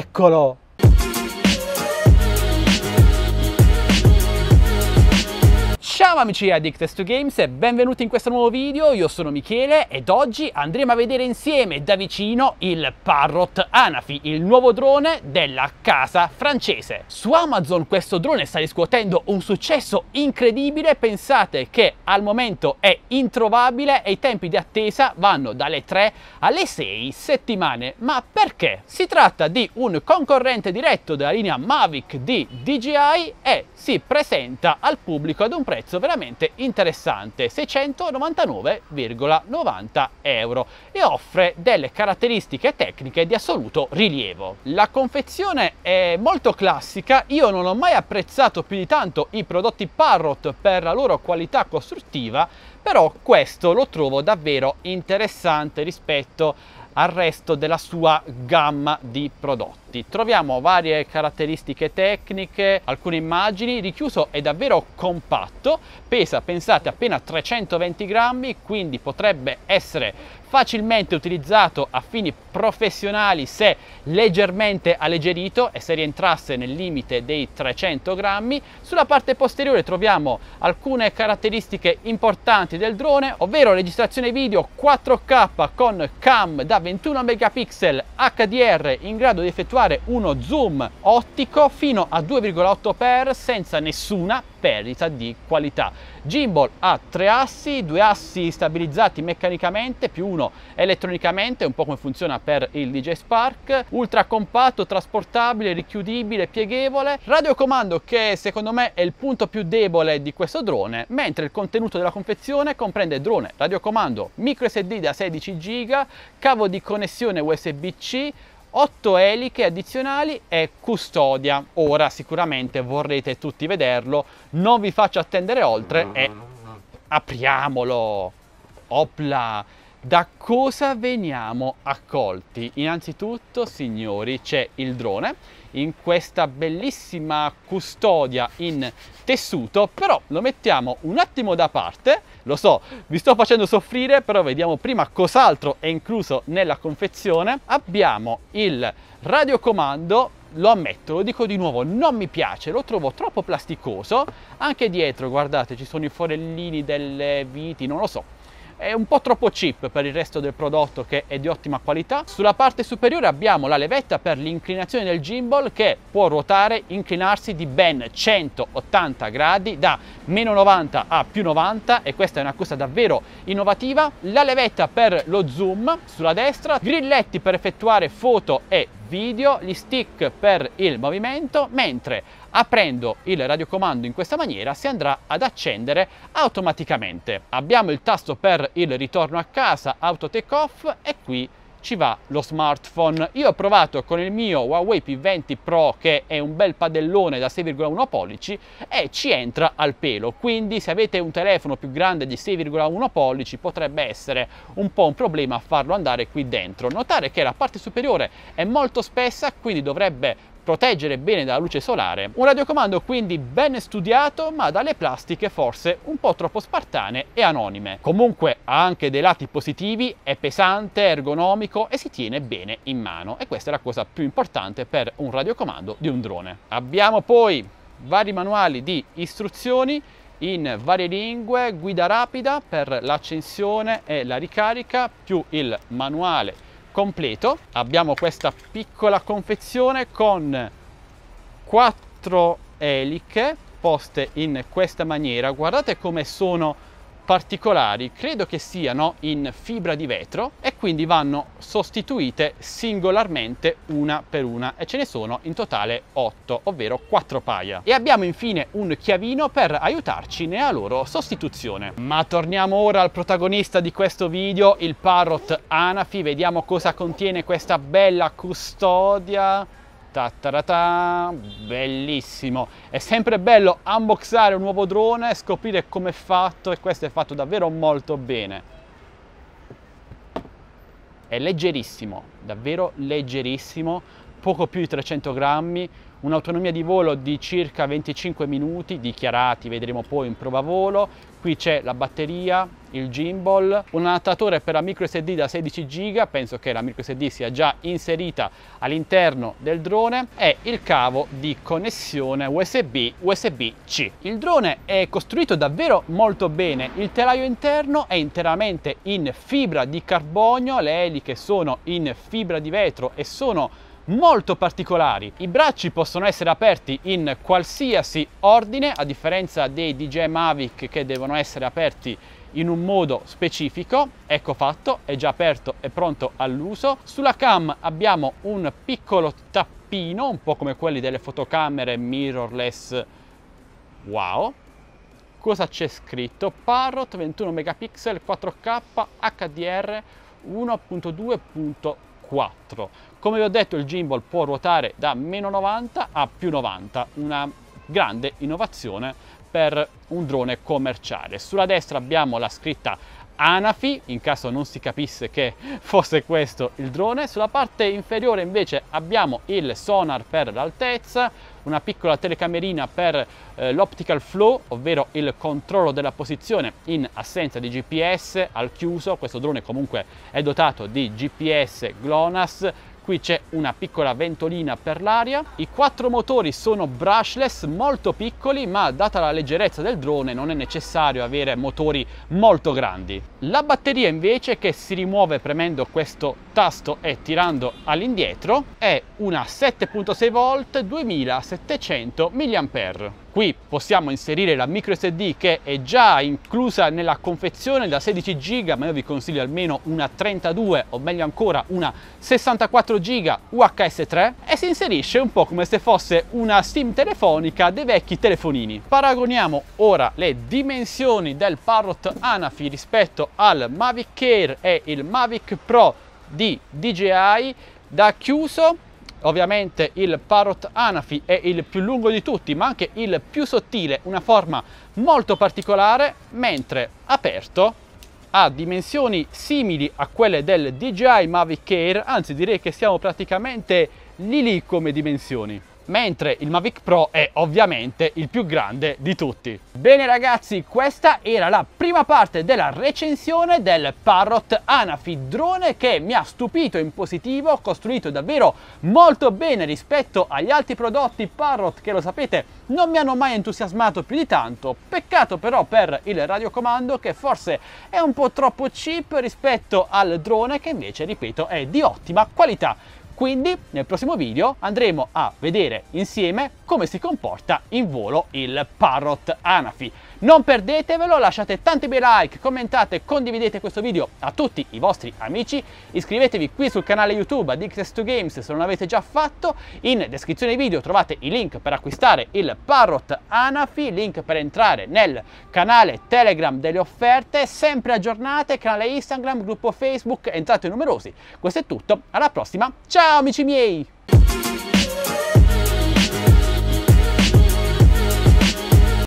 Eccolo! Ciao amici di Addicted2Games e benvenuti in questo nuovo video. Io sono Michele ed oggi andremo a vedere insieme da vicino il Parrot Anafi, il nuovo drone della casa francese. Su Amazon questo drone sta riscuotendo un successo incredibile. Pensate che al momento è introvabile e i tempi di attesa vanno dalle 3 alle 6 settimane. Ma perché? Si tratta di un concorrente diretto della linea Mavic di DJI e si presenta al pubblico ad un prezzo veramente interessante, 699,90 euro, e offre delle caratteristiche tecniche di assoluto rilievo. La confezione è molto classica. Io non ho mai apprezzato più di tanto i prodotti Parrot per la loro qualità costruttiva, però questo lo trovo davvero interessante rispetto al resto della sua gamma di prodotti. Troviamo varie caratteristiche tecniche, alcune immagini. Richiuso è davvero compatto, pesa, pensate, appena 320 grammi, quindi potrebbe essere facilmente utilizzato a fini professionali se leggermente alleggerito e se rientrasse nel limite dei 300 grammi. Sulla parte posteriore troviamo alcune caratteristiche importanti del drone, ovvero registrazione video 4K con cam da 21 megapixel HDR in grado di effettuare uno zoom ottico fino a 2,8x senza nessuna perdita di qualità. Gimbal ha 3 assi, 2 assi stabilizzati meccanicamente più uno elettronicamente, un po' come funziona per il DJI Spark, ultra compatto, trasportabile, richiudibile, pieghevole. Radiocomando che secondo me è il punto più debole di questo drone, mentre il contenuto della confezione comprende drone, radiocomando, micro SD da 16 GB, cavo di connessione USB-C, 8 eliche addizionali e custodia. Ora sicuramente vorrete tutti vederlo, non vi faccio attendere oltre e apriamolo. Opla! Da cosa veniamo accolti? Innanzitutto, signori, c'è il drone in questa bellissima custodia in tessuto, però lo mettiamo un attimo da parte. Lo so, vi sto facendo soffrire, però vediamo prima cos'altro è incluso nella confezione. Abbiamo il radiocomando. Lo ammetto, lo dico di nuovo, non mi piace, lo trovo troppo plasticoso. Anche dietro, guardate, ci sono i forellini delle viti, non lo so. È un po' troppo cheap per il resto del prodotto, che è di ottima qualità. Sulla parte superiore abbiamo la levetta per l'inclinazione del gimbal, che può ruotare, inclinarsi di ben 180 gradi da meno 90 a più 90, e questa è una cosa davvero innovativa. La levetta per lo zoom sulla destra, grilletti per effettuare foto e video, gli stick per il movimento, mentre aprendo il radiocomando in questa maniera si andrà ad accendere automaticamente. Abbiamo il tasto per il ritorno a casa, auto take off, e qui ci va lo smartphone. Io ho provato con il mio Huawei P20 Pro, che è un bel padellone da 6,1 pollici, e ci entra al pelo, quindi se avete un telefono più grande di 6,1 pollici potrebbe essere un po' un problema farlo andare qui dentro. Notare che la parte superiore è molto spessa, quindi dovrebbe proteggere bene dalla luce solare. Un radiocomando quindi ben studiato, ma dalle plastiche forse un po' troppo spartane e anonime. Comunque ha anche dei lati positivi, è pesante, ergonomico e si tiene bene in mano, e questa è la cosa più importante per un radiocomando di un drone. Abbiamo poi vari manuali di istruzioni in varie lingue, guida rapida per l'accensione e la ricarica, più il manuale completo. Abbiamo questa piccola confezione con 4 eliche poste in questa maniera. Guardate come sono particolari, credo che siano in fibra di vetro, e quindi vanno sostituite singolarmente una per una, e ce ne sono in totale 8, ovvero 4 paia. E abbiamo infine un chiavino per aiutarci nella loro sostituzione. Ma torniamo ora al protagonista di questo video, il Parrot Anafi. Vediamo cosa contiene questa bella custodia. Ta-ta-ta-ta, bellissimo. È sempre bello unboxare un nuovo drone e scoprire come è fatto, e questo è fatto davvero molto bene. È leggerissimo, davvero leggerissimo, poco più di 300 grammi, un'autonomia di volo di circa 25 minuti dichiarati, vedremo poi in prova volo. Qui c'è la batteria, il gimbal, un adattatore per la microSD da 16 GB, penso che la microSD sia già inserita all'interno del drone, e il cavo di connessione USB-C. Il drone è costruito davvero molto bene, il telaio interno è interamente in fibra di carbonio, le eliche sono in fibra di vetro e sono molto particolari. I bracci possono essere aperti in qualsiasi ordine, a differenza dei DJI Mavic che devono essere aperti in un modo specifico. Ecco fatto, è già aperto e pronto all'uso. Sulla cam abbiamo un piccolo tappino, un po' come quelli delle fotocamere mirrorless. Wow! Cosa c'è scritto? Parrot 21 megapixel 4K HDR 1.2.4. Come vi ho detto, il gimbal può ruotare da -90 a +90, una grande innovazione per un drone commerciale. Sulla destra abbiamo la scritta Anafi, in caso non si capisse che fosse questo il drone. Sulla parte inferiore invece abbiamo il sonar per l'altezza, una piccola telecamerina per l'optical flow, ovvero il controllo della posizione in assenza di GPS al chiuso. Questo drone comunque è dotato di GPS GLONASS. Qui c'è una piccola ventolina per l'aria. I 4 motori sono brushless, molto piccoli, ma data la leggerezza del drone non è necessario avere motori molto grandi. La batteria invece, che si rimuove premendo questo tasto e tirando all'indietro, è una 7.6 volt 2700 mAh. Qui possiamo inserire la microSD che è già inclusa nella confezione da 16 GB, ma io vi consiglio almeno una 32 o meglio ancora una 64 GB UHS 3, e si inserisce un po' come se fosse una SIM telefonica dei vecchi telefonini. Paragoniamo ora le dimensioni del Parrot Anafi rispetto al Mavic Air e il Mavic Pro di DJI. Da chiuso, ovviamente il Parrot Anafi è il più lungo di tutti, ma anche il più sottile, una forma molto particolare, mentre aperto ha dimensioni simili a quelle del DJI Mavic Air, anzi direi che siamo praticamente lì come dimensioni. Mentre il Mavic Pro è ovviamente il più grande di tutti. Bene ragazzi, questa era la prima parte della recensione del Parrot Anafi, drone che mi ha stupito in positivo, costruito davvero molto bene rispetto agli altri prodotti Parrot che, lo sapete, non mi hanno mai entusiasmato più di tanto. Peccato però per il radiocomando, che forse è un po' troppo cheap rispetto al drone, che invece, ripeto, è di ottima qualità. Quindi nel prossimo video andremo a vedere insieme come si comporta in volo il Parrot Anafi. Non perdetevelo, lasciate tanti bei like, commentate, condividete questo video a tutti i vostri amici, iscrivetevi qui sul canale YouTube ad X2Games se non l'avete già fatto. In descrizione video trovate i link per acquistare il Parrot Anafi, link per entrare nel canale Telegram delle offerte, sempre aggiornate, canale Instagram, gruppo Facebook, entrate numerosi. Questo è tutto, alla prossima, ciao amici miei!